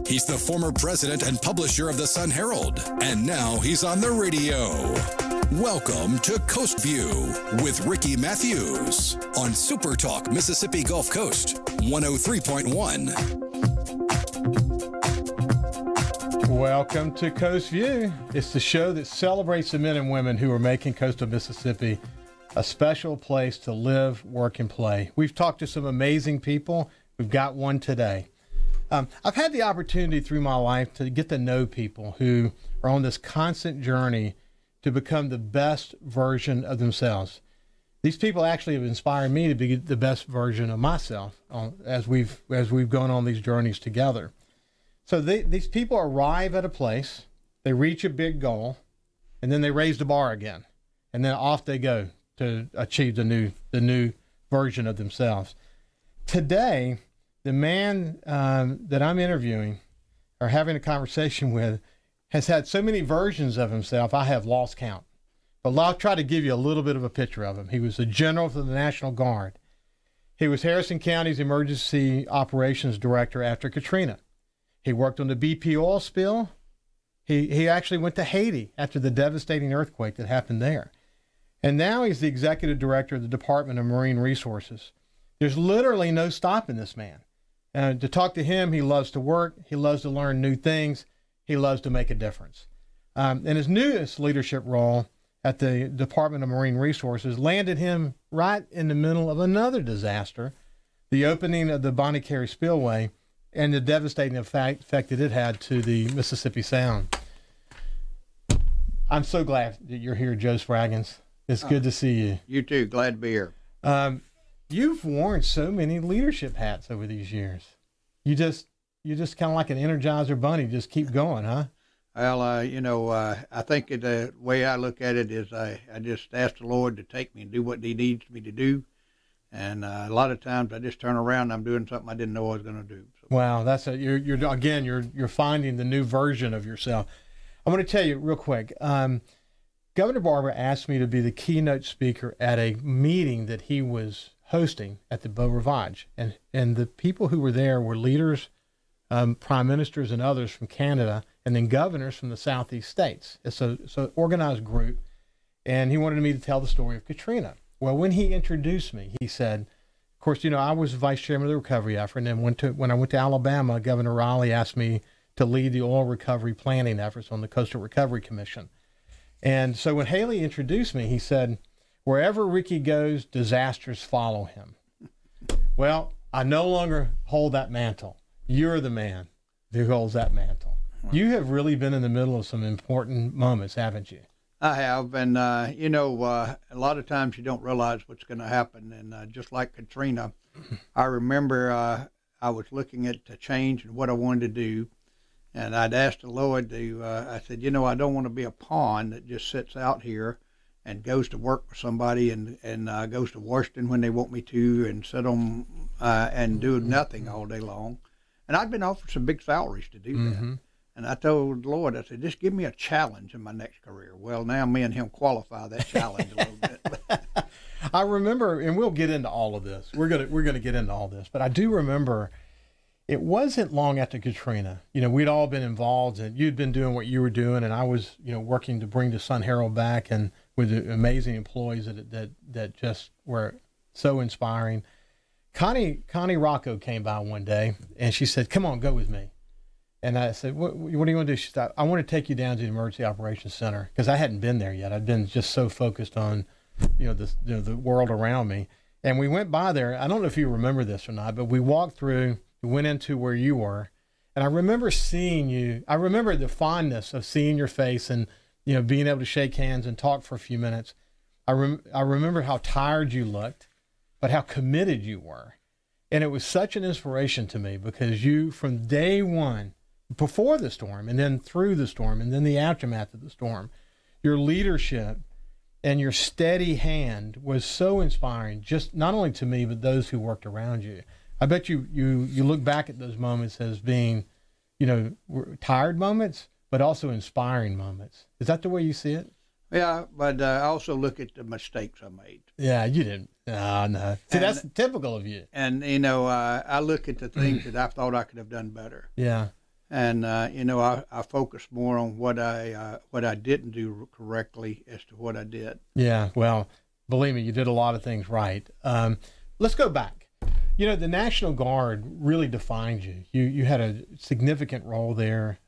He's the former president and publisher of the Sun Herald, and now he's on the radio. Welcome to Coast Vue with Ricky Mathews on SuperTalk Mississippi Gulf Coast 103.1. Welcome to Coast Vue. It's the show that celebrates the men and women who are making coastal Mississippi a special place to live, work, and play. We've talked to some amazing people. We've got one today. I've had the opportunity through my life to get to know people who are on this constant journey to become the best version of themselves. These people actually have inspired me to be the best version of myself as we've gone on these journeys together. So these people arrive at a place, they reach a big goal, and then they raise the bar again, and then off they go to achieve the new version of themselves. Today, the man that I'm interviewing or having a conversation with has had so many versions of himself, I have lost count. But I'll try to give you a little bit of a picture of him. He was a general for the National Guard. He was Harrison County's Emergency Operations Director after Katrina. He worked on the BP oil spill. He actually went to Haiti after the devastating earthquake that happened there. And now he's the Executive Director of the Department of Marine Resources. There's literally no stopping this man. To talk to him, he loves to work. He loves to learn new things. He loves to make a difference. And his newest leadership role at the Department of Marine Resources landed him right in the middle of another disaster, the opening of the Bonnie Carey Spillway and the devastating effect that it had to the Mississippi Sound. I'm so glad that you're here, Joe Spraggins. It's good to see you. You too. Glad to be here. You've worn so many leadership hats over these years. You just kind of like an Energizer bunny, just keep going, huh? Well, I think the way I look at it is I just ask the Lord to take me and do what He needs me to do. And a lot of times I just turn around and I'm doing something I didn't know I was going to do. So. Wow, you're finding the new version of yourself. I want to tell you real quick. Governor Barber asked me to be the keynote speaker at a meeting that he was hosting at the Beau Rivage, and the people who were there were leaders, prime ministers, and others from Canada, and then governors from the southeast states. It's an organized group, and he wanted me to tell the story of Katrina. Well, when he introduced me, he said, of course, I was vice chairman of the recovery effort, and then when I went to Alabama, Governor Riley asked me to lead the oil recovery planning efforts on the Coastal Recovery Commission. And so when Haley introduced me, he said, wherever Ricky goes, disasters follow him. Well, I no longer hold that mantle. You're the man who holds that mantle. You have really been in the middle of some important moments, haven't you? I have, and a lot of times you don't realize what's going to happen. And just like Katrina, I remember I was looking at the change and what I wanted to do. And I'd asked the Lord I said, I don't want to be a pawn that just sits out here and goes to work for somebody and goes to Washington when they want me to and sit on and do nothing all day long. And I'd been offered some big salaries to do that. And I told the Lord, I said, just give me a challenge in my next career. Well, now me and him qualify that challenge a little bit. I remember, and we'll get into all of this. We're gonna get into all this, but I do remember. It wasn't long after Katrina. We'd all been involved, and you'd been doing what you were doing, and I was, working to bring the Sun Herald back, and with the amazing employees that just were so inspiring. Connie Rocco came by one day, and she said, "Come on, go with me." And I said, "What do you want to do?" She said, "I want to take you down to the Emergency Operations Center," because I hadn't been there yet. I'd been just so focused on, the world around me. And we went by there. I don't know if you remember this or not, but we walked through. We went into where you were, and I remember seeing you. I remember the fondness of seeing your face and, being able to shake hands and talk for a few minutes. I remember how tired you looked, but how committed you were. And it was such an inspiration to me because you, from day one, before the storm and then through the storm and then the aftermath of the storm, your leadership and your steady hand was so inspiring, just not only to me, but those who worked around you. I bet you look back at those moments as being, tired moments, but also inspiring moments. Is that the way you see it? Yeah, but I also look at the mistakes I made. Yeah, you didn't. Oh, no. See, that's typical of you. And, I look at the things that I thought I could have done better. Yeah. And, I focus more on what I didn't do correctly as to what I did. Yeah, well, believe me, you did a lot of things right. Let's go back. The National Guard really defined you. You had a significant role there.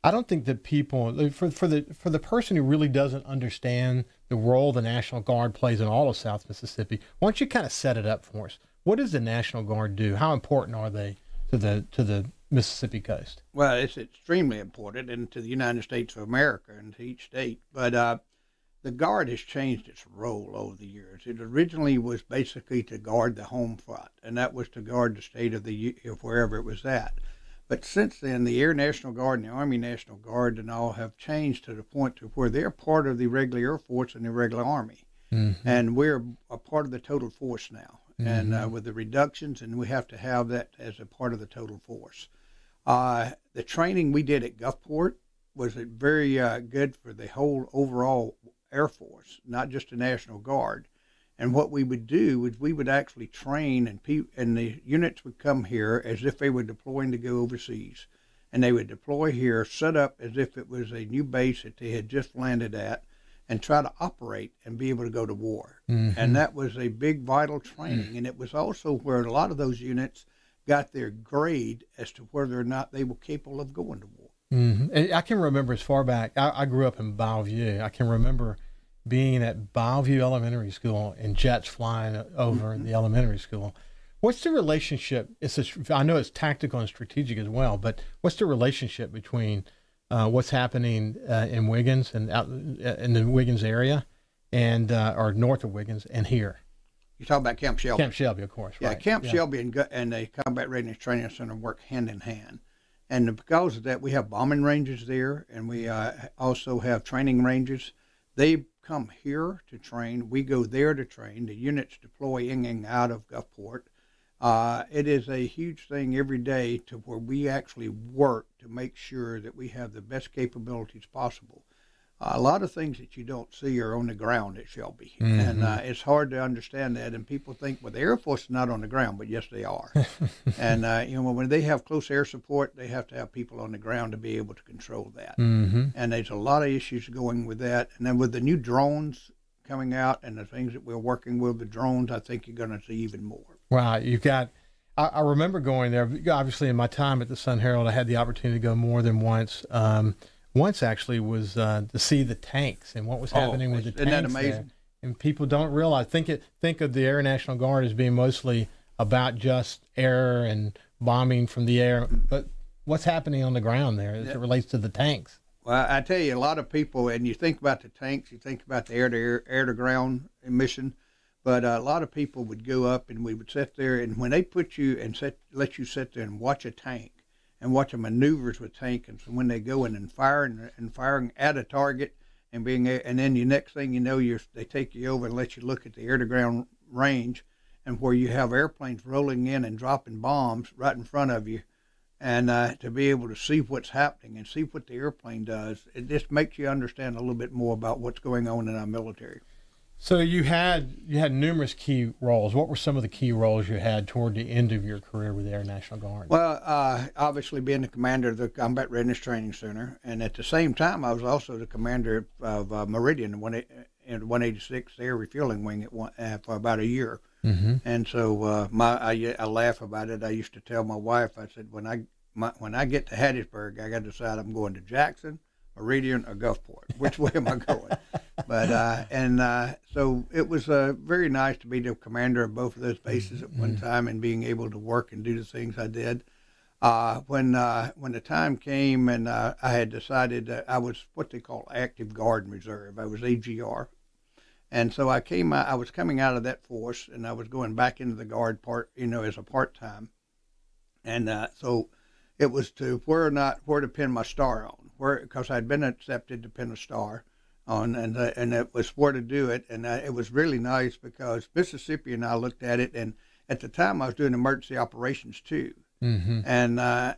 I don't think that people, for the person who really doesn't understand the role the National Guard plays in all of South Mississippi, why don't you kind of set it up for us? What does the National Guard do? How important are they to the Mississippi coast? Well, it's extremely important, and to the United States of America and to each state. But the Guard has changed its role over the years. It originally was basically to guard the home front, and that was to guard the state of wherever it was at. But since then, the Air National Guard and the Army National Guard and all have changed to the point to where they're part of the regular Air Force and the regular Army. Mm-hmm. And we're a part of the total force now. Mm-hmm. And with the reductions, and we have to have that as a part of the total force. The training we did at Gulfport was very good for the whole overall Air Force, not just the National Guard. And what we would do is we would actually train, and the units would come here as if they were deploying to go overseas. And they would deploy here, set up as if it was a new base that they had just landed at, and try to operate and be able to go to war. Mm-hmm. And that was a big, vital training. Mm-hmm. And it was also where a lot of those units got their grade as to whether or not they were capable of going to war. Mm-hmm. And I can remember as far back, I grew up in Bayou. I can remember being at Bayou Elementary School and jets flying over the elementary school. What's the relationship? I know it's tactical and strategic as well, but what's the relationship between what's happening in Wiggins and out in the Wiggins area, and or north of Wiggins and here? You talk about Camp Shelby. Camp Shelby, of course. Yeah, right. Camp Shelby and the Combat Readiness Training Center work hand in hand. And because of that, we have bombing ranges there, and we also have training ranges. They come here to train. We go there to train. The units deploy in and out of Gulfport. It is a huge thing every day to where we actually work to make sure that we have the best capabilities possible. A lot of things that you don't see are on the ground at Shelby, mm-hmm. and it's hard to understand that. And people think, well, the Air Force is not on the ground, but yes, they are. And when they have close air support, they have to have people on the ground to be able to control that. Mm-hmm. And there's a lot of issues going with that. And then with the new drones coming out and the things that we're working with the drones, I think you're going to see even more. Wow, you've got. I remember going there. Obviously, in my time at the Sun Herald, I had the opportunity to go more than once. Once actually was to see the tanks and what was happening with the tanks. Isn't that amazing? There. And people don't realize. Think of the Air National Guard as being mostly about just air and bombing from the air, but what's happening on the ground there as it relates to the tanks? Well, I tell you, a lot of people, and you think about the tanks, you think about the air-to-ground mission, but a lot of people would go up and we would sit there, and when they put you and let you sit there and watch a tank, and watching maneuvers with tanks, and so when they go in and firing at a target, and then the next thing you know, they take you over and let you look at the air-to-ground range, and where you have airplanes rolling in and dropping bombs right in front of you, and to be able to see what's happening and see what the airplane does, it just makes you understand a little bit more about what's going on in our military. So you had numerous key roles. What were some of the key roles you had toward the end of your career with the Air National Guard? Well, obviously being the commander of the Combat Readiness Training Center, and at the same time, I was also the commander of Meridian, in 186th Air Refueling Wing for about a year. Mm-hmm. And so I laugh about it. I used to tell my wife, I said, when I get to Hattiesburg, I got to decide I'm going to Jackson, Meridian, or Gulfport. Which way am I going? But so it was very nice to be the commander of both of those bases at one time and being able to work and do the things I did. When the time came and I had decided that I was what they call active guard and reserve. I was AGR. And so I was coming out of that force and I was going back into the guard part, as a part-time. And so it was to where to pin my star on, because I'd been accepted to pin a star on, and it was where to do it. And it was really nice because Mississippi and I looked at it, and at the time I was doing emergency operations too. Mm-hmm.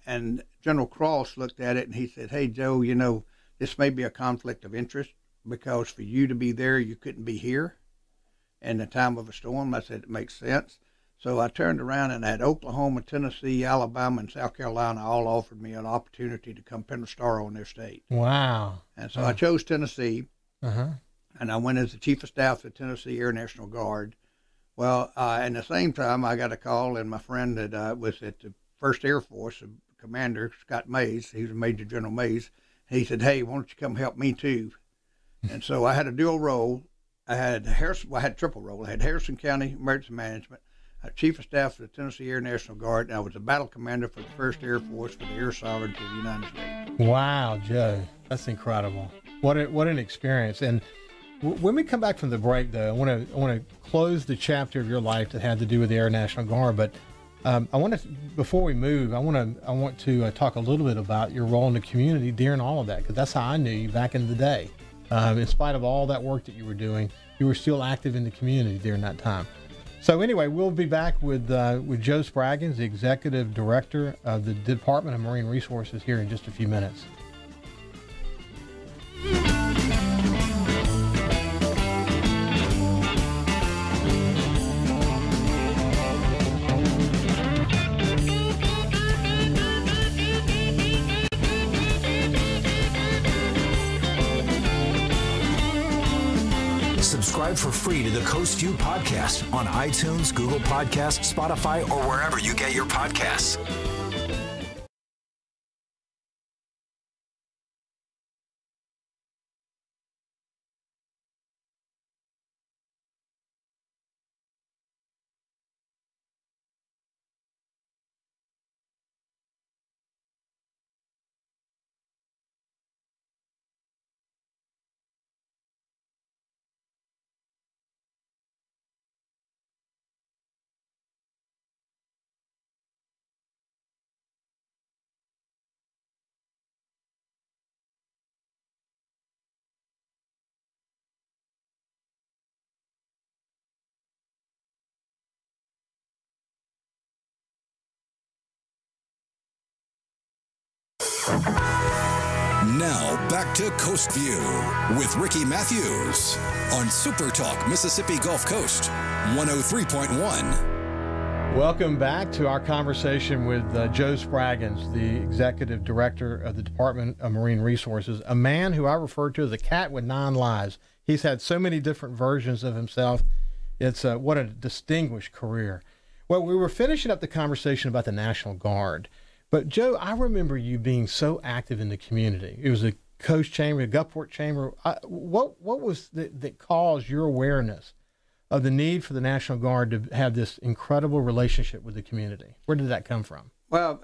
And General Cross looked at it and he said, "Hey, Joe, this may be a conflict of interest because for you to be there, you couldn't be here." in the time of a storm. I said, it makes sense. So I turned around and had Oklahoma, Tennessee, Alabama, and South Carolina all offered me an opportunity to come Penal Star on their state. Wow. And so I chose Tennessee, Uh-huh. and I went as the Chief of Staff of the Tennessee Air National Guard. Well, in the same time, I got a call, and my friend that was at the 1st Air Force, Commander Scott Mays, he was Major General Mays, he said, hey, why don't you come help me too? And so I had a dual role. I had triple role. I had Harrison County Emergency Management, Chief of Staff for the Tennessee Air National Guard, and I was a battle commander for the 1st Air Force for the air sovereignty of the United States. Wow, Joe, that's incredible. What an experience. And when we come back from the break, though, I want to close the chapter of your life that had to do with the Air National Guard. But before we move, I want to talk a little bit about your role in the community during all of that, because that's how I knew you back in the day. In spite of all that work that you were doing, you were still active in the community during that time. So anyway, we'll be back with Joe Spraggins, the Executive Director of the Department of Marine Resources, here in just a few minutes. Subscribe for free to the Coast Vue podcast on iTunes, Google Podcasts, Spotify, or wherever you get your podcasts. Now back to Coast View with Ricky Mathews on SuperTalk Mississippi Gulf Coast 103.1. Welcome back to our conversation with Joe Spraggins, the Executive Director of the Department of Marine Resources, a man who I refer to as a cat with 9 lives. He's had so many different versions of himself. It's what a distinguished career. Well, we were finishing up the conversation about the National Guard. But, Joe, I remember you being so active in the community. It was a Coast Chamber, a Gulfport Chamber. What was that caused your awareness of the need for the National Guard to have this incredible relationship with the community? Where did that come from? Well,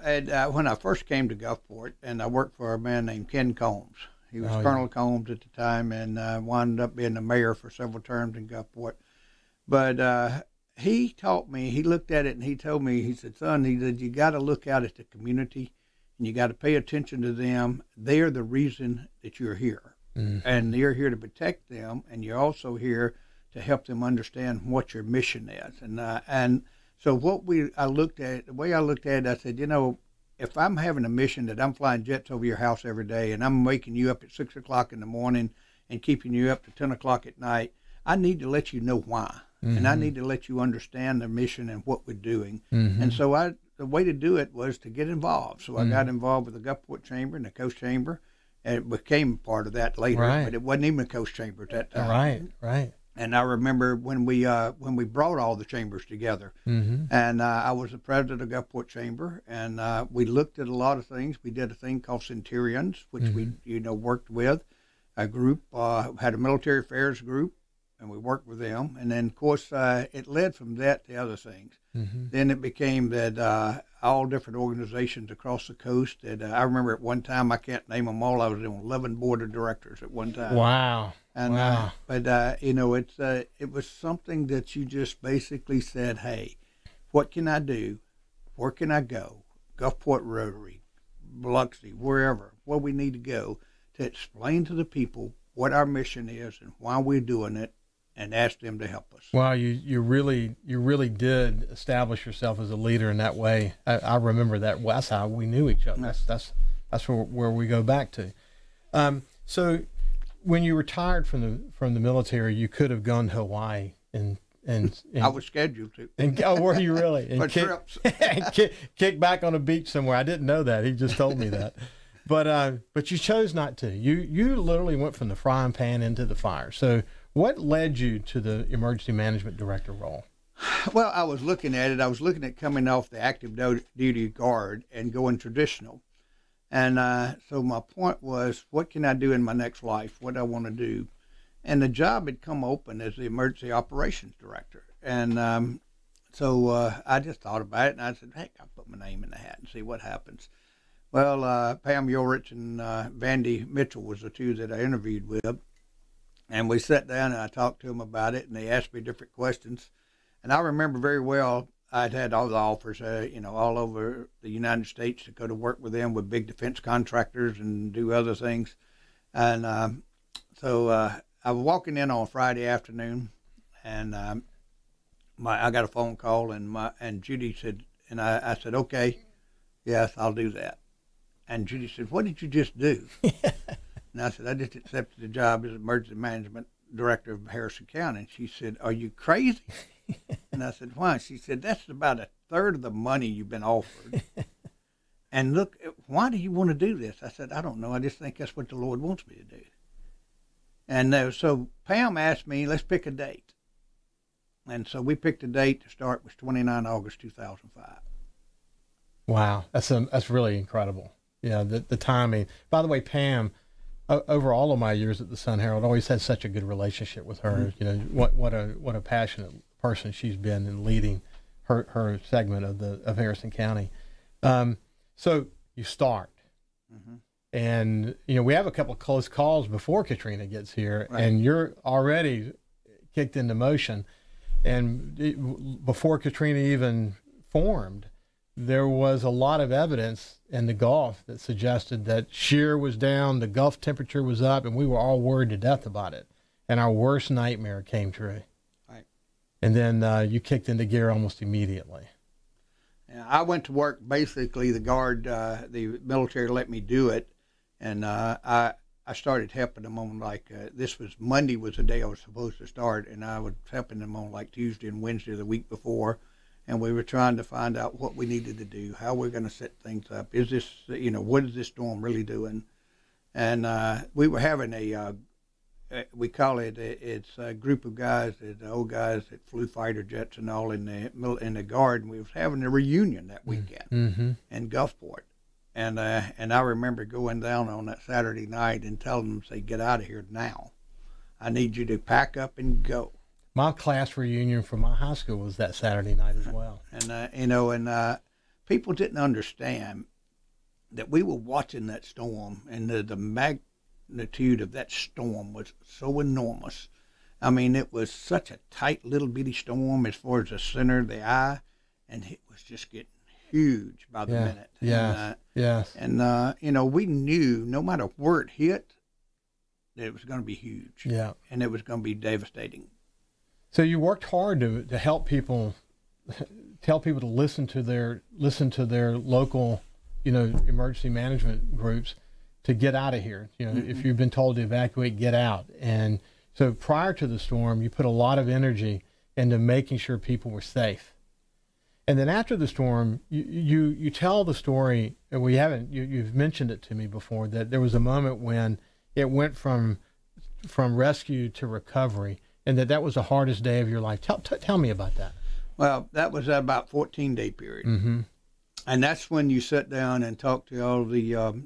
when I first came to Gulfport, and I worked for a man named Ken Combs. He was Colonel Combs at the time, and wound up being the mayor for several terms in Gulfport. But he taught me, he looked at it and he told me, he said, son, he said, you got to look out at the community and you got to pay attention to them. They're the reason that you're here. Mm-hmm. And you're here to protect them, and you're also here to help them understand what your mission is. And so the way I looked at it, I said, you know, if I'm having a mission that I'm flying jets over your house every day and I'm waking you up at 6 o'clock in the morning and keeping you up to 10 o'clock at night, I need to let you know why. Mm-hmm. And I need to let you understand the mission and what we're doing. Mm-hmm. And so the way to do it was to get involved. So I got involved with the Gulfport Chamber and the Coast Chamber, and it became part of that later. Right. But it wasn't even a Coast Chamber at that time. Right. And I remember when we brought all the chambers together, and I was the president of Gulfport Chamber, and we looked at a lot of things. We did a thing called Centurions, which we worked with. A group had a military affairs group, and we worked with them. And then, of course, it led from that to other things. Mm-hmm. Then it became that all different organizations across the coast. And I remember at one time, I can't name them all, I was on 11 board of directors at one time. Wow. And wow. It was something that you just basically said, hey, what can I do? Where can I go? Gulfport Rotary, Biloxi, wherever, where we need to go to explain to the people what our mission is and why we're doing it, and ask them to help us. Wow, you really did establish yourself as a leader in that way. I remember that. Well, that's how we knew each other. That's where we go back to. So when you retired from the military, you could have gone to Hawaii and and I was scheduled to. And, oh, were you really? And For trips. and kick back on a beach somewhere. I didn't know that. He just told me that. But you chose not to. You literally went from the frying pan into the fire. So what led you to the emergency management director role? Well, I was looking at it. I was looking at coming off the active duty guard and going traditional. And so my point was, what can I do in my next life? What do I want to do? And the job had come open as the emergency operations director. And so I just thought about it, and I said, heck, I'll put my name in the hat and see what happens. Well, Pam Ulrich and Vandy Mitchell was the two that I interviewed with. And we sat down and I talked to them about it, and they asked me different questions. And I remember very well, I'd had all the offers, all over the United States to go to work with them with big defense contractors and do other things. And so I was walking in on Friday afternoon, and I got a phone call, and Judy said, and I said, okay, yes, I'll do that. And Judy said, what did you just do? And I said, I just accepted the job as emergency management director of Harrison County. And she said, are you crazy? And I said, why? She said, that's about a third of the money you've been offered. And look, why do you want to do this? I said, I don't know. I just think that's what the Lord wants me to do. And so Pam asked me, let's pick a date. And so we picked a date to start, was 29 August 2005. Wow, that's really incredible. Yeah, the timing. By the way, Pam, over all of my years at the Sun Herald, always had such a good relationship with her. Mm-hmm. You know, what a passionate person she's been in leading her segment of Harrison County. So you start, mm-hmm. and we have a couple of close calls before Katrina gets here, right. And you're already kicked into motion. And before Katrina even formed, there was a lot of evidence in the Gulf that suggested that shear was down, the Gulf temperature was up, and we were all worried to death about it. And our worst nightmare came true. Right. And then you kicked into gear almost immediately. Yeah, I went to work, basically the guard, the military let me do it. And I started helping them on Monday was the day I was supposed to start. And I was helping them on like Tuesday and Wednesday the week before. And we were trying to find out what we needed to do, how we're going to set things up. Is this, what is this storm really doing? And we were having we call it, it's a group of guys, the old guys that flew fighter jets and all in the Guard. And we was having a reunion that weekend mm-hmm. in Gulfport. And I remember going down on that Saturday night and telling them, say, get out of here now. I need you to pack up and go. My class reunion from my high school was that Saturday night as well. And people didn't understand that we were watching that storm, and the magnitude of that storm was so enormous. I mean, it was such a tight little bitty storm as far as the center of the eye, and it was just getting huge by the minute. Yeah. Yes. And we knew no matter where it hit, that it was going to be huge. Yeah. And it was going to be devastating. So you worked hard to help people, tell people to listen to their local, emergency management groups to get out of here. Mm-hmm. If you've been told to evacuate, get out. And so prior to the storm, you put a lot of energy into making sure people were safe. And then after the storm, you tell the story, and you've mentioned it to me before, that there was a moment when it went from rescue to recovery, and that was the hardest day of your life. Tell me about that. Well, that was about 14-day period. Mm-hmm. And that's when you sit down and talk to all the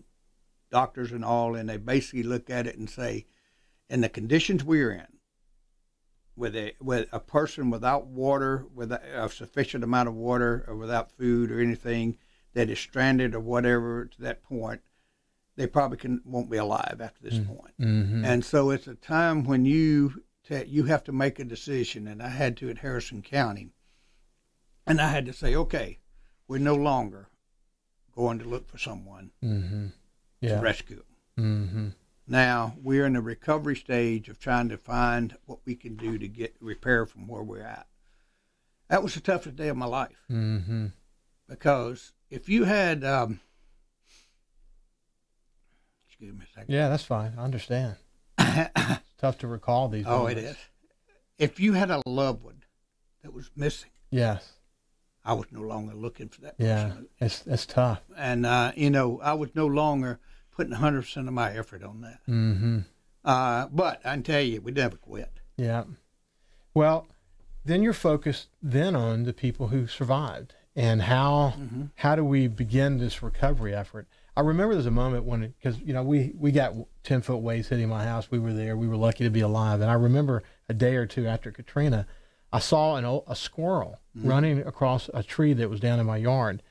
doctors and all, and they basically look at it and say, in the conditions we're in, with a person without water, with a sufficient amount of water, or without food or anything, that is stranded or whatever to that point, they probably won't be alive after this point. Mm-hmm. And so it's a time when you have to make a decision, and I had to at Harrison County. And I had to say, okay, we're no longer going to look for someone mm-hmm. to rescue them. Mm-hmm. Now we're in the recovery stage of trying to find what we can do to get repair from where we're at. That was the toughest day of my life. Mm-hmm. Because if you had, excuse me a second. Yeah, that's fine. I understand. It's tough to recall these moments. It is. If you had a loved one that was missing. Yes. I was no longer looking for that Yeah, person. it's tough. And, I was no longer putting 100% of my effort on that. Mm-hmm. But I can tell you, we never quit. Yeah. Well, then you're focused then on the people who survived and how do we begin this recovery effort? I remember there's a moment when, because, we got 10-foot waves hitting my house. We were there. We were lucky to be alive. And I remember a day or two after Katrina, I saw a squirrel running across a tree that was down in my yard.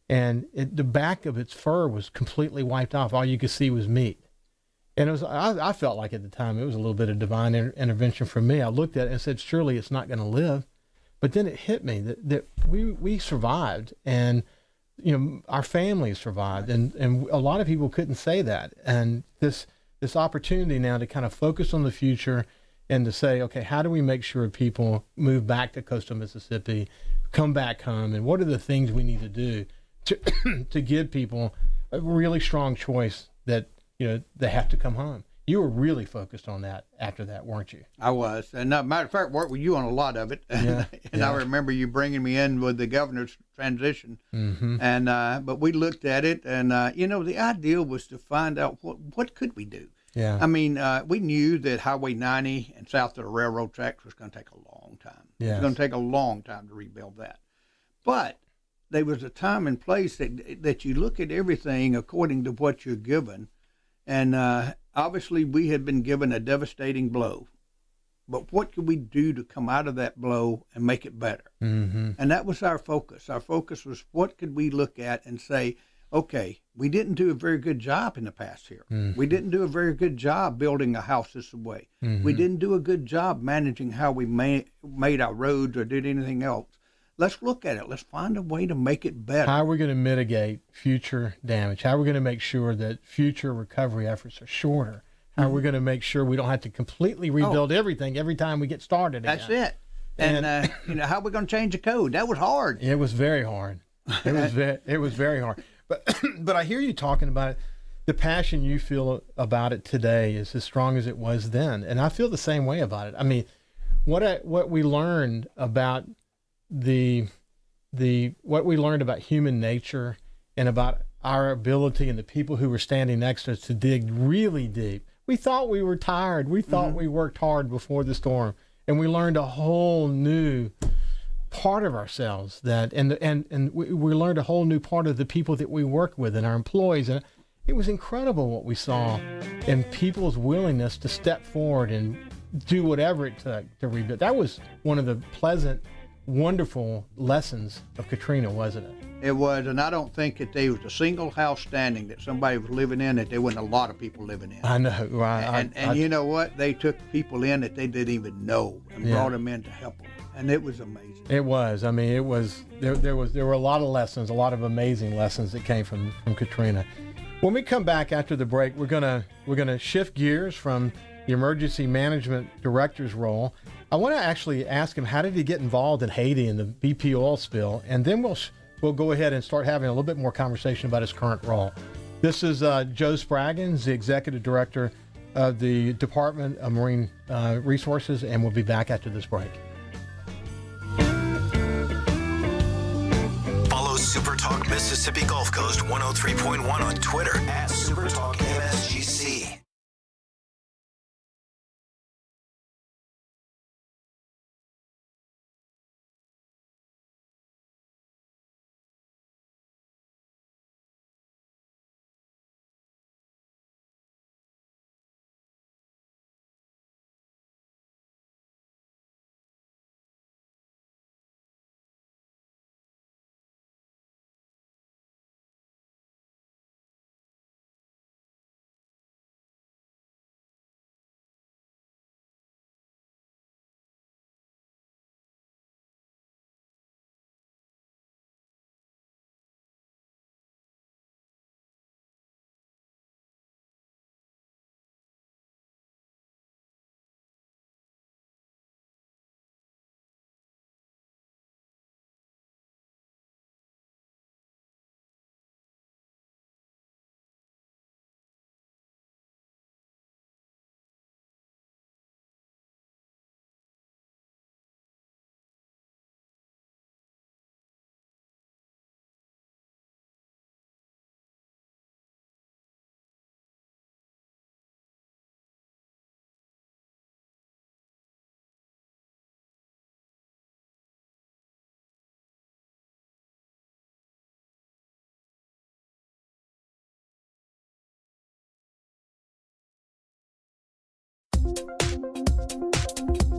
And the back of its fur was completely wiped off. All you could see was meat. And it was, I felt like at the time it was a little bit of divine intervention for me. I looked at it and said, surely it's not going to live. But then it hit me that we survived, and our families survived, and a lot of people couldn't say that. And this opportunity now to kind of focus on the future and to say, okay, how do we make sure people move back to coastal Mississippi, come back home, and what are the things we need to do to give people a really strong choice that they have to come home. You were really focused on that after that, weren't you? I was. And matter of fact, worked with you on a lot of it. Yeah, and I remember you bringing me in with the governor's transition. And but we looked at it, and the idea was to find out what could we do. Yeah. I mean, we knew that Highway 90 and south of the railroad tracks was going to take a long time. Yes. It was going to take a long time to rebuild that. But there was a time and place that you look at everything according to what you're given. And obviously, we had been given a devastating blow. But what could we do to come out of that blow and make it better? And that was our focus. Our focus was what could we look at and say, okay, we didn't do a very good job in the past here. We didn't do a very good job building a house this way. We didn't do a good job managing how we made our roads or did anything else. Let's look at it. Let's find a way to make it better. How are we going to mitigate future damage? How are we going to make sure that future recovery efforts are shorter? How are we going to make sure we don't have to completely rebuild everything every time we get started again? That's it. And how are we going to change the code? That was hard. It was very hard. It was very hard. But I hear you talking about it. The passion you feel about it today is as strong as it was then, and I feel the same way about it. I mean, what we learned about what we learned about human nature and about our ability and the people who were standing next to us to dig really deep. We thought we were tired. We thought we worked hard before the storm, and we learned a whole new part of ourselves and we learned a whole new part of the people that we work with and our employees. And it was incredible what we saw in people's willingness to step forward and do whatever it took to rebuild. That was one of the pleasant, wonderful lessons of Katrina, wasn't it? It was, and I don't think that there was a single house standing that somebody was living in that there wasn't a lot of people living in. I know. And you know what? They took people in that they didn't even know and brought them in to help them, and it was amazing. It was. I mean, it was. There were a lot of lessons, a lot of amazing lessons that came from Katrina. When we come back after the break, we're gonna shift gears from the emergency management director's role. I want to actually ask him, how did he get involved in Haiti and the BP oil spill? And then we'll go ahead and start having a little bit more conversation about his current role. This is Joe Spraggins, the executive director of the Department of Marine Resources, and we'll be back after this break. Follow SuperTalk Mississippi Gulf Coast 103.1 on Twitter @SuperTalk MSGC.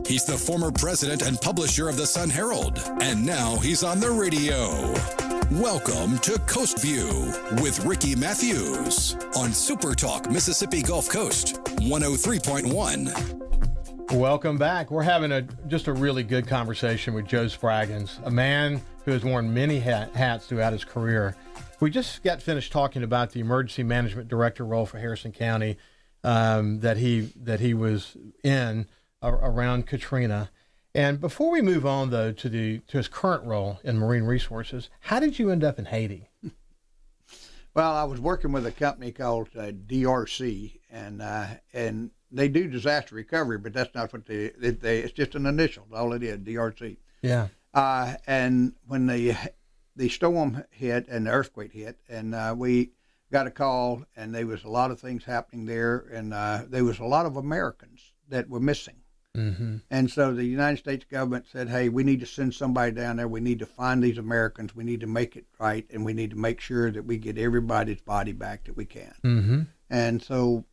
He's the former president and publisher of the Sun Herald, and now he's on the radio. Welcome to Coast Vue with Ricky Mathews on SuperTalk Mississippi Gulf Coast 103.1. Welcome back. We're having just a really good conversation with Joe Spraggins, a man who has worn many hats throughout his career. We just got finished talking about the emergency management director role for Harrison County that he was in around Katrina. And before we move on, though, to his current role in marine resources, how did you end up in Haiti? Well, I was working with a company called DRC, and they do disaster recovery, but that's not what they it's just an initial. All it is, DRC. Yeah. And when the storm hit and the earthquake hit, and we got a call, and there was a lot of things happening there, and there was a lot of Americans that were missing. Mm-hmm. And so the United States government said, hey, we need to send somebody down there. We need to find these Americans. We need to make it right, and we need to make sure that we get everybody's body back that we can. Mm-hmm. And so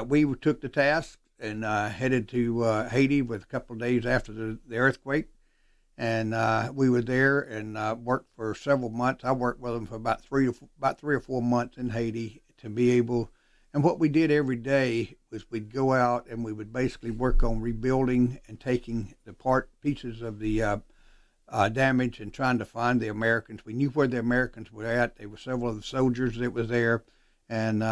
we took the task and headed to Haiti with a couple of days after the earthquake. And we were there and worked for several months. I worked with them for about three or four months in Haiti to be able. And what we did every day was we'd go out and we would basically work on rebuilding and taking the pieces of the damage and trying to find the Americans. We knew where the Americans were at. There were several of the soldiers that were there, and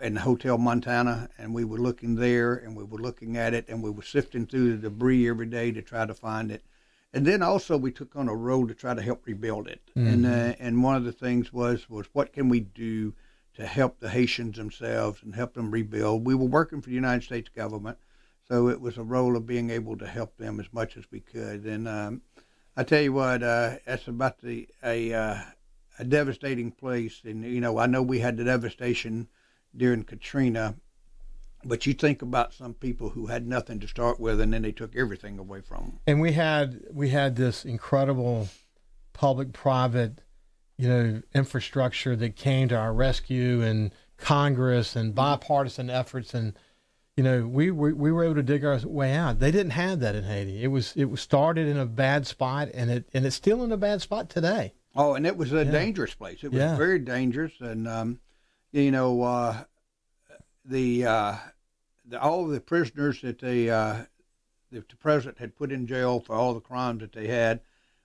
in the Hotel Montana, and we were looking there and we were looking at it, and we were sifting through the debris every day to try to find it. And then also we took on a role to try to help rebuild it. Mm-hmm. And one of the things was what can we do to help the Haitians themselves and help them rebuild. We were working for the United States government, so it was a role of being able to help them as much as we could. And I tell you what, that's about a devastating place. And, you know, I know we had the devastation during Katrina, but you think about some people who had nothing to start with, and then they took everything away from them. And we had this incredible public-private, infrastructure that came to our rescue, and Congress and bipartisan efforts, and we were able to dig our way out. They didn't have that in Haiti. It was started in a bad spot, and it's still in a bad spot today. Oh, and it was a dangerous place. It was very dangerous, and all the prisoners that the president had put in jail for all the crimes that they had.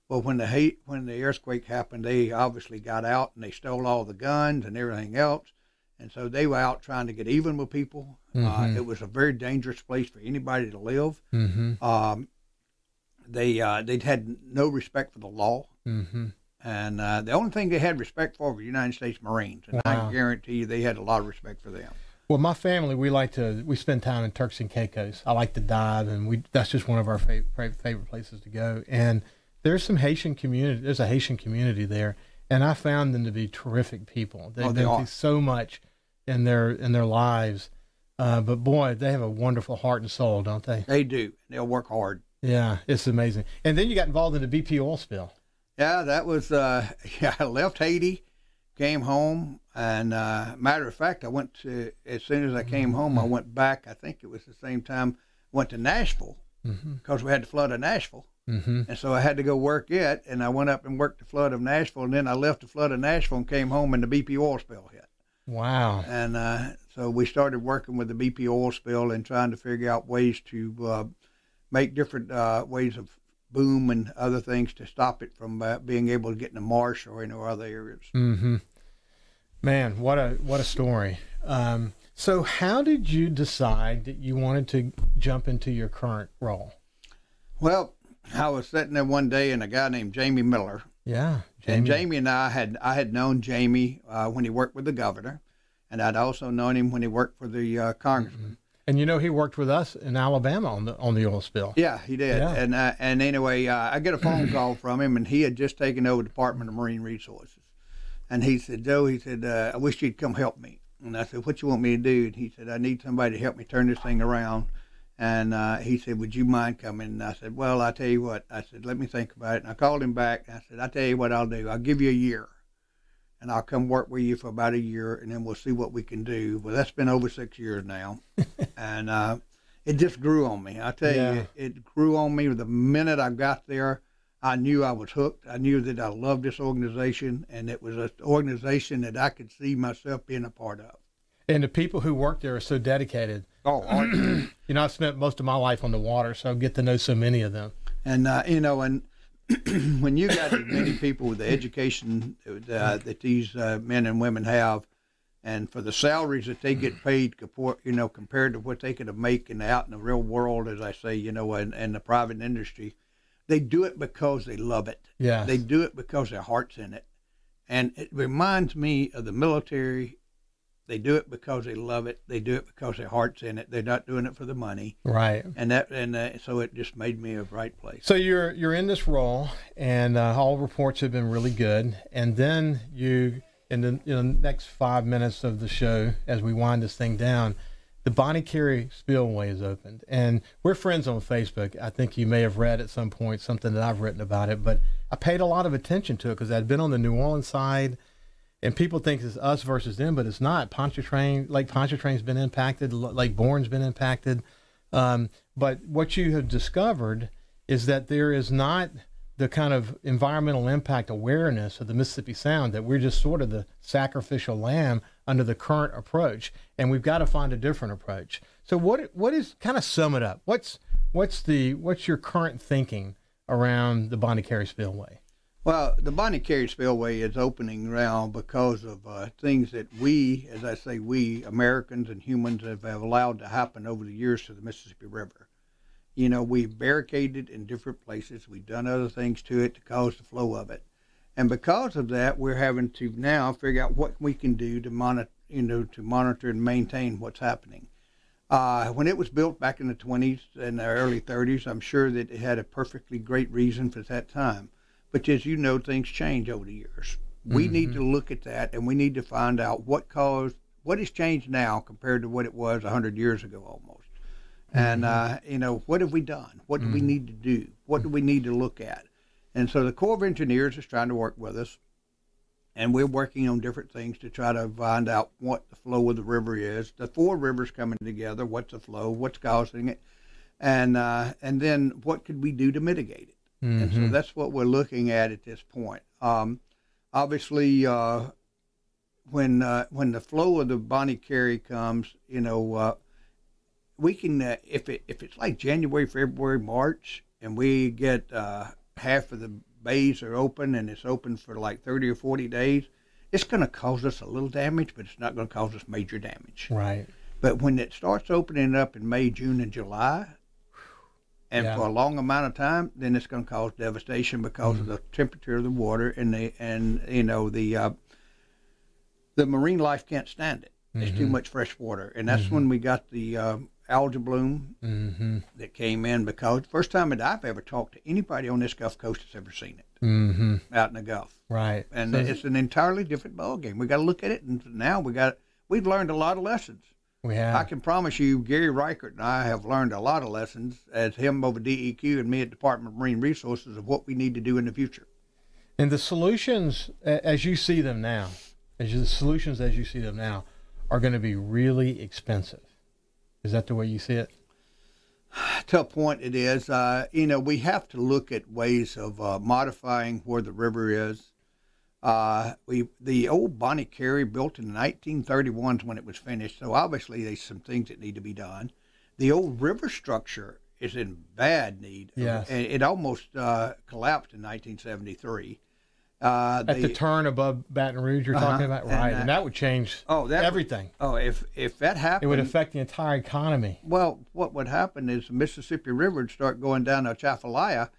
Well, when the earthquake happened, they obviously got out and they stole all the guns and everything else, and so they were out trying to get even with people. Mm-hmm. It was a very dangerous place for anybody to live. Mm-hmm. They'd had no respect for the law, mm-hmm. and the only thing they had respect for were the United States Marines, and wow. I guarantee you they had a lot of respect for them. Well, my family, we spend time in Turks and Caicos. I like to dive, and that's just one of our favorite places to go. And there's a Haitian community there, and I found them to be terrific people. They do so much in their lives, but boy, they have a wonderful heart and soul, don't they? They do. They'll work hard. Yeah, it's amazing. And then you got involved in the BP oil spill. Yeah, that was. I left Haiti, came home, and matter of fact, as soon as I came home, I went back. I think it was the same time. Went to Nashville because we had the flood of Nashville. Mm-hmm. And so I had to go work it, and I went up and worked the flood of Nashville, and then I left the flood of Nashville and came home, and the BP oil spill hit. Wow. And so we started working with the BP oil spill and trying to figure out ways to make different ways of boom and other things to stop it from being able to get in the marsh or any other areas. Mm-hmm. Man, what a story. So how did you decide that you wanted to jump into your current role? Well, I was sitting there one day, and a guy named Jamie Miller. Yeah, Jamie. And Jamie and I had known Jamie when he worked with the governor, and I'd also known him when he worked for the congressman. And he worked with us in Alabama on the oil spill. Yeah, he did. Yeah. And anyway, I get a phone call from him, and he had just taken over the Department of Marine Resources. And he said, Joe, I wish you'd come help me. And I said, what you want me to do? And he said, I need somebody to help me turn this thing around. And he said, would you mind coming? And I said, well, I tell you what. I said, let me think about it. And I called him back. I said, I tell you what I'll do. I'll give you a year, and I'll come work with you for about a year, and then we'll see what we can do. Well, that's been over 6 years now. And it just grew on me. I tell you, it grew on me. The minute I got there, I knew I was hooked. I knew that I loved this organization, and it was an organization that I could see myself being a part of. And the people who work there are so dedicated. Oh, you know, I've spent most of my life on the water, so I get to know so many of them. And, you know, and when you got as many people with the education that these men and women have, and for the salaries that they get paid, you know, compared to what they could have making out in the real world, as I say, you know, in the private industry, they do it because they love it. Yeah. They do it because their heart's in it. And it reminds me of the military. They do it because they love it. They do it because their heart's in it. They're not doing it for the money. Right. And so it just made me a right place. So you're in this role, and all reports have been really good. And then you, in the next 5 minutes of the show, as we wind this thing down, the Bonnie Carey Spillway is opened. And we're friends on Facebook. I think you may have read at some point something that I've written about it. But I paid a lot of attention to it because I'd been on the New Orleans side. And people think it's us versus them, but it's not. Lake Pontchartrain's been impacted. Lake Borgne's been impacted. But what you have discovered is that there is not the kind of environmental impact awareness of the Mississippi Sound, that we're just sort of the sacrificial lamb under the current approach, and we've got to find a different approach. So what is, kind of sum it up? What's your current thinking around the Bonnie Carey Spillway? Well, the Bonnie Carey Spillway is opening now because of things that we, as I say, we Americans and humans have allowed to happen over the years to the Mississippi River. You know, we've barricaded in different places. We've done other things to it to cause the flow of it. And because of that, we're having to now figure out what we can do to monitor and maintain what's happening. When it was built back in the 20s and the early 30s, I'm sure that it had a perfectly great reason for that time. But as you know, things change over the years. We need to look at that, and we need to find out what has changed now compared to what it was 100 years ago almost. And, you know, what have we done? What do we need to do? What do we need to look at? And so the Corps of Engineers is trying to work with us, and we're working on different things to try to find out what the flow of the river is. The four rivers coming together, what's the flow, what's causing it, and then what could we do to mitigate it? And so that's what we're looking at this point. Obviously, when the flow of the Bonnie Carey comes, you know, we can if it's like January, February, March, and we get half of the bays are open and it's open for like 30 or 40 days, it's going to cause us a little damage, but it's not going to cause us major damage. Right. But when it starts opening up in May, June, and July, and for a long amount of time, then it's going to cause devastation because of the temperature of the water, and the marine life can't stand it. It's too much fresh water, and that's when we got the algae bloom that came in, because the first time that I've ever talked to anybody on this Gulf Coast that's ever seen it out in the Gulf. Right. And so it's an entirely different ballgame. We got to look at it, and now we've learned a lot of lessons. We have. I can promise you, Gary Reichert and I have learned a lot of lessons, as him over DEQ and me at Department of Marine Resources, of what we need to do in the future. And the solutions, as you see them now, are going to be really expensive. Is that the way you see it? To a point it is. You know, we have to look at ways of modifying where the river is. The old Bonnie Carey, built in the 1931s when it was finished, so obviously there's some things that need to be done. The old river structure is in bad need. Yes. It almost collapsed in 1973. At the turn above Baton Rouge you're talking about? Right, and that would change everything. If that happened, it would affect the entire economy. Well, what would happen is the Mississippi River would start going down to Atchafalaya.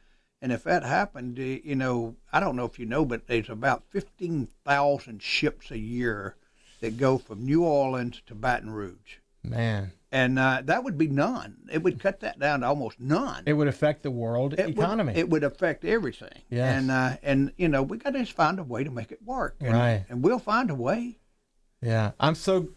And if that happened, you know, I don't know if you know, but there's about 15,000 ships a year that go from New Orleans to Baton Rouge. Man. And that would be none. It would cut that down to almost none. It would affect the world economy. It would affect everything. Yes. And you know, we got to just find a way to make it work. And we'll find a way. Yeah. I'm so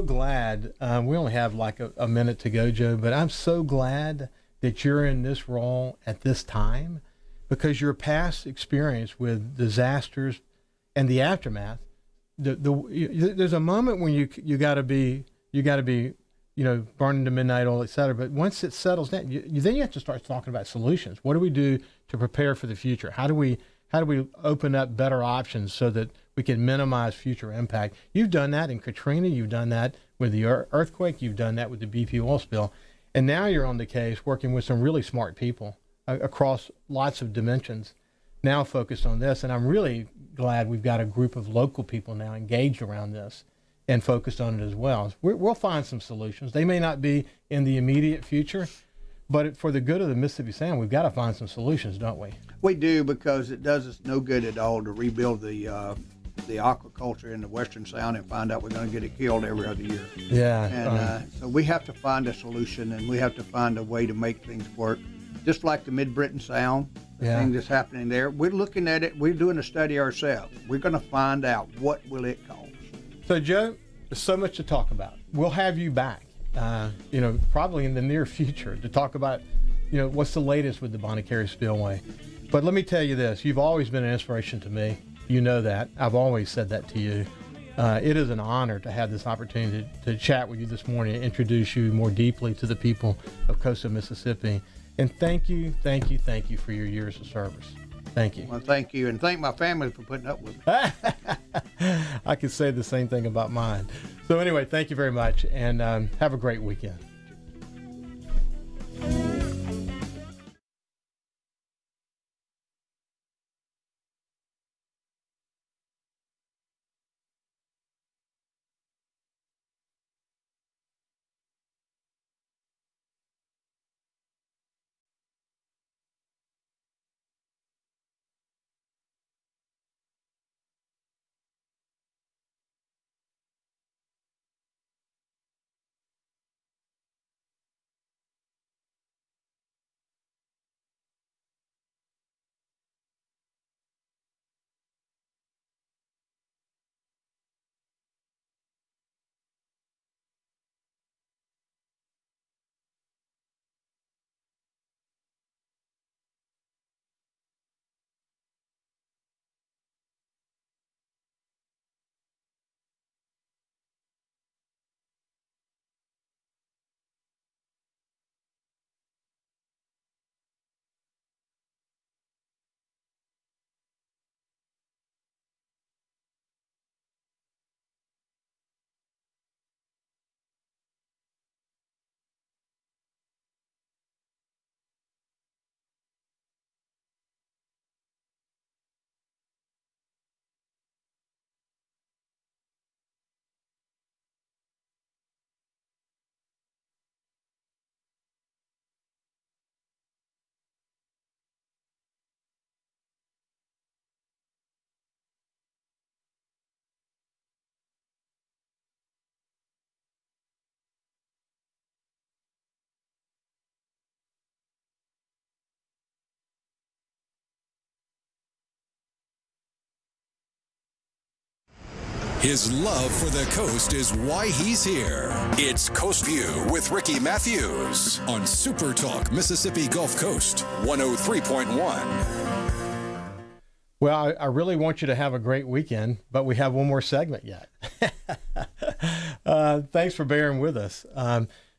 glad. We only have like a minute to go, Joe, but I'm so glad that you're in this role at this time, because your past experience with disasters and the aftermath, there's a moment when you got to be burning to midnight oil, et cetera. But once it settles down, then you have to start talking about solutions. What do we do to prepare for the future? How do we open up better options so that we can minimize future impact? You've done that in Katrina. You've done that with the earthquake. You've done that with the BP oil spill. And now you're on the case working with some really smart people across lots of dimensions, now focused on this. And I'm really glad we've got a group of local people now engaged around this and focused on it as well. We'll find some solutions. They may not be in the immediate future, but for the good of the Mississippi Sound, we've got to find some solutions, don't we? We do, because it does us no good at all to rebuild the aquaculture in the Western Sound and find out we're going to get it killed every other year. Yeah. And so we have to find a solution, and we have to find a way to make things work. Just like the Mid-Britain Sound, the thing that's happening there, we're looking at it, we're doing a study ourselves. We're going to find out what will it cost. So, Joe, there's so much to talk about. We'll have you back, probably in the near future to talk about, what's the latest with the Bonnet-Carré Spillway. But let me tell you this, you've always been an inspiration to me. You know that. I've always said that to you. It is an honor to have this opportunity to chat with you this morning and introduce you more deeply to the people of coastal Mississippi. And thank you for your years of service. Thank you. Well, thank you, and thank my family for putting up with me. I could say the same thing about mine. So anyway, thank you very much, and have a great weekend. His love for the coast is why he's here. It's Coast View with Ricky Mathews on SuperTalk Mississippi Gulf Coast 103.1. Well, I really want you to have a great weekend, but we have one more segment yet. Thanks for bearing with us.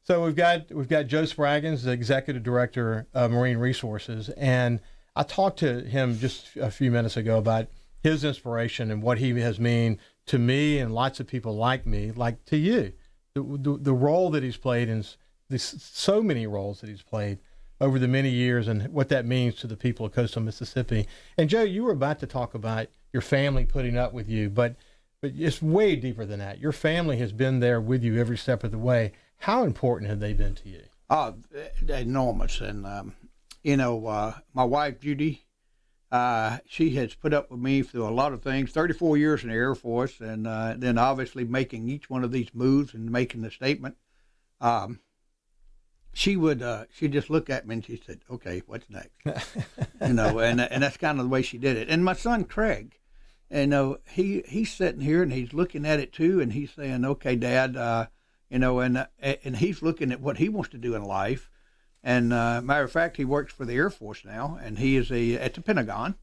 So we've got Joe Spraggins, the Executive Director of Marine Resources, and I talked to him just a few minutes ago about his inspiration and what he has mean to me and lots of people like me, like to you. The role that he's played in so many roles that he's played over the many years and what that means to the people of coastal Mississippi. And Joe, you were about to talk about your family putting up with you, but it's way deeper than that. Your family has been there with you every step of the way. How important have they been to you? Enormous. And, my wife, Judy, she has put up with me through a lot of things, 34 years in the Air Force, and then obviously making each one of these moves and making the statement. She'd just look at me and she said, okay, what's next? And that's kind of the way she did it. And my son, Craig, he's sitting here and he's looking at it too, and he's saying, okay, Dad, and he's looking at what he wants to do in life. And matter of fact, he works for the Air Force now, and he is at the Pentagon.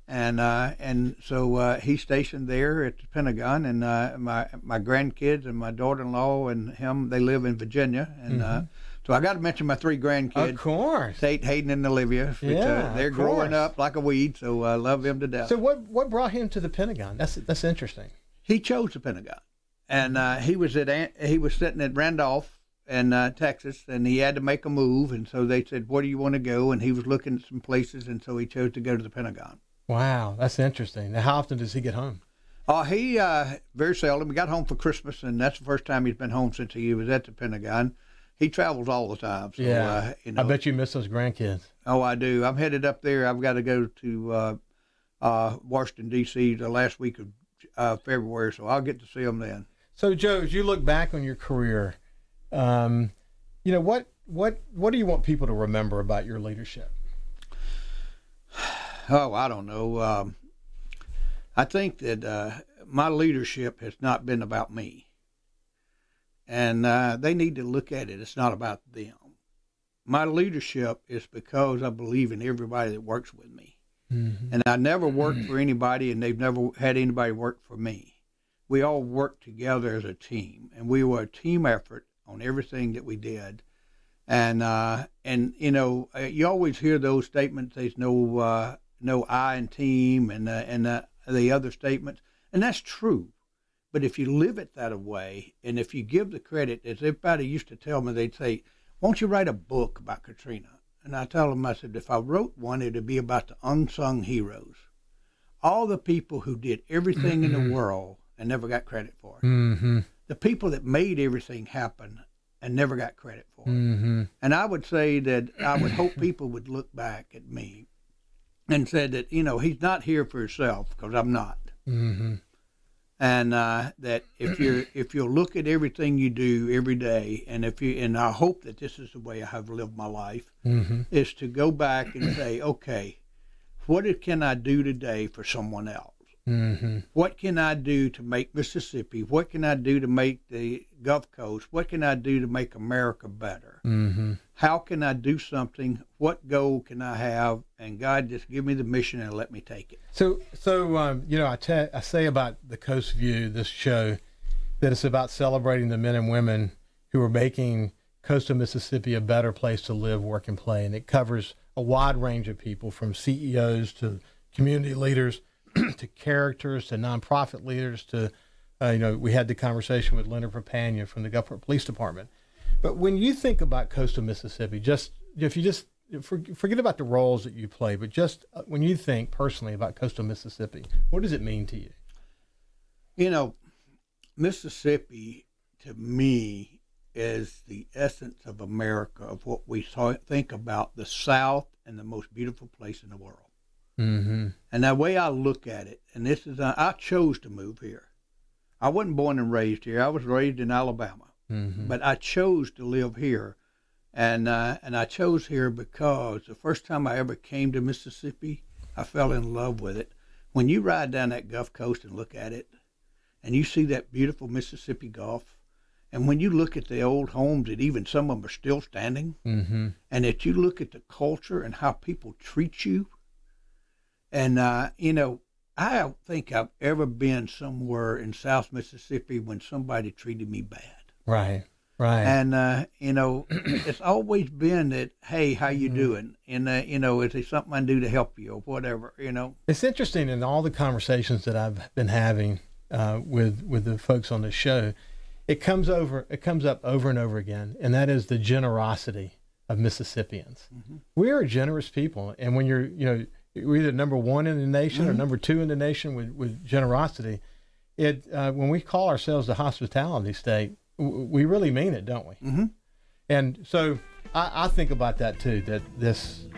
And so he's stationed there at the Pentagon, and my grandkids and my daughter-in-law and him, they live in Virginia, and so I got to mention my 3 grandkids. Of course. Tate, Hayden, and Olivia. Yeah, they're growing up like a weed, so I love them to death. So what brought him to the Pentagon? That's interesting. He chose the Pentagon, and he was sitting at Randolph in Texas, and he had to make a move, and so they said, "Where do you want to go?" And he was looking at some places, and so he chose to go to the Pentagon. Wow, that's interesting. Now, how often does he get home? He very seldom. He got home for Christmas, and that's the first time he's been home since he was at the Pentagon. He travels all the time. So, yeah, I bet you miss those grandkids. Oh, I do. I'm headed up there. I've got to go to Washington, D.C. the last week of February, so I'll get to see them then. So, Joe, as you look back on your career, what do you want people to remember about your leadership? Oh, I don't know. I think that my leadership has not been about me. And they need to look at it. It's not about them. My leadership is because I believe in everybody that works with me. Mm-hmm. And I never worked for anybody, and they've never had anybody work for me. We all worked together as a team, and we were a team effort on everything that we did. And you always hear those statements. There's no I in team, and the other statements, and that's true. But if you live it that way, and if you give the credit, as everybody used to tell me, they'd say, "Won't you write a book about Katrina?" And I tell them, I said, if I wrote one, it'd be about the unsung heroes, all the people who did everything in the world and never got credit for it. Mm-hmm. The people that made everything happen and never got credit for it. Mm-hmm. And I would say that I would hope people would look back at me and said that, he's not here for himself, because I'm not. Mm-hmm. And that if you'll look at everything you do every day, and I hope that this is the way I have lived my life, is to go back and say, okay, what can I do today for someone else? Mm-hmm. What can I do to make Mississippi? What can I do to make the Gulf Coast? What can I do to make America better? Mm-hmm. How can I do something? What goal can I have? And God, just give me the mission and let me take it. So I say about the Coast Vue, this show, that it's about celebrating the men and women who are making coastal Mississippi a better place to live, work, and play. And it covers a wide range of people, from CEOs to community leaders to characters to nonprofit leaders to, we had the conversation with Leonard Propania from the Gulfport Police Department. But when you think about coastal Mississippi, forget about the roles that you play, but just when you think personally about coastal Mississippi, what does it mean to you? Mississippi, to me, is the essence of America, of what we think about the South and the most beautiful place in the world. Mm-hmm. And the way I look at it, and this is, I chose to move here. I wasn't born and raised here. I was raised in Alabama, but I chose to live here, and I chose here because the first time I ever came to Mississippi, I fell in love with it. When you ride down that Gulf Coast and look at it, and you see that beautiful Mississippi Gulf, and when you look at the old homes, that even some of them are still standing, and that you look at the culture and how people treat you. And, I don't think I've ever been somewhere in South Mississippi when somebody treated me bad. Right. And, it's always been that, hey, how you doing? And, is there something I can do to help you or whatever, It's interesting in all the conversations that I've been having with the folks on the show, it comes up over and over again, and that is the generosity of Mississippians. Mm-hmm. We are generous people, and when we're either number one in the nation or number two in the nation with generosity. When we call ourselves the hospitality state, we really mean it, don't we? Mm-hmm. And so I think about that too, that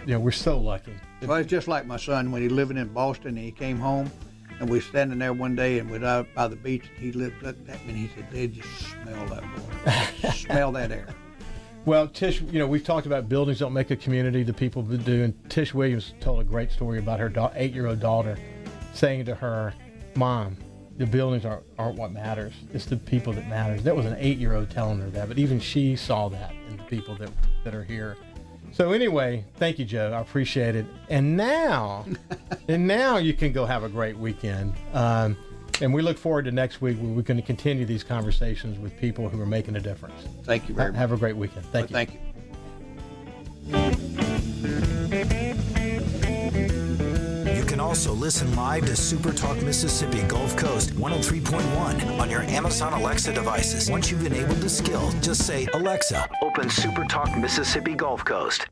we're so lucky. Well, it's just like my son when he living in Boston, and he came home, and we were standing there one day, and we're out by the beach, and he looked at me and he said, "They just smell that water, smell that air." Well, Tish, we've talked about buildings don't make a community, the people that do, and Tish Williams told a great story about her 8-year-old daughter saying to her, "Mom, the buildings aren't what matters. It's the people that matters." That was an 8-year-old telling her that, but even she saw that in the people that are here. So anyway, thank you, Joe. I appreciate it. And now you can go have a great weekend. And we look forward to next week where we're going to continue these conversations with people who are making a difference. Thank you very much. Have a great weekend. Thank you. Thank you. You can also listen live to SuperTalk Mississippi Gulf Coast 103.1 on your Amazon Alexa devices. Once you've enabled the skill, just say, Alexa, open SuperTalk Mississippi Gulf Coast.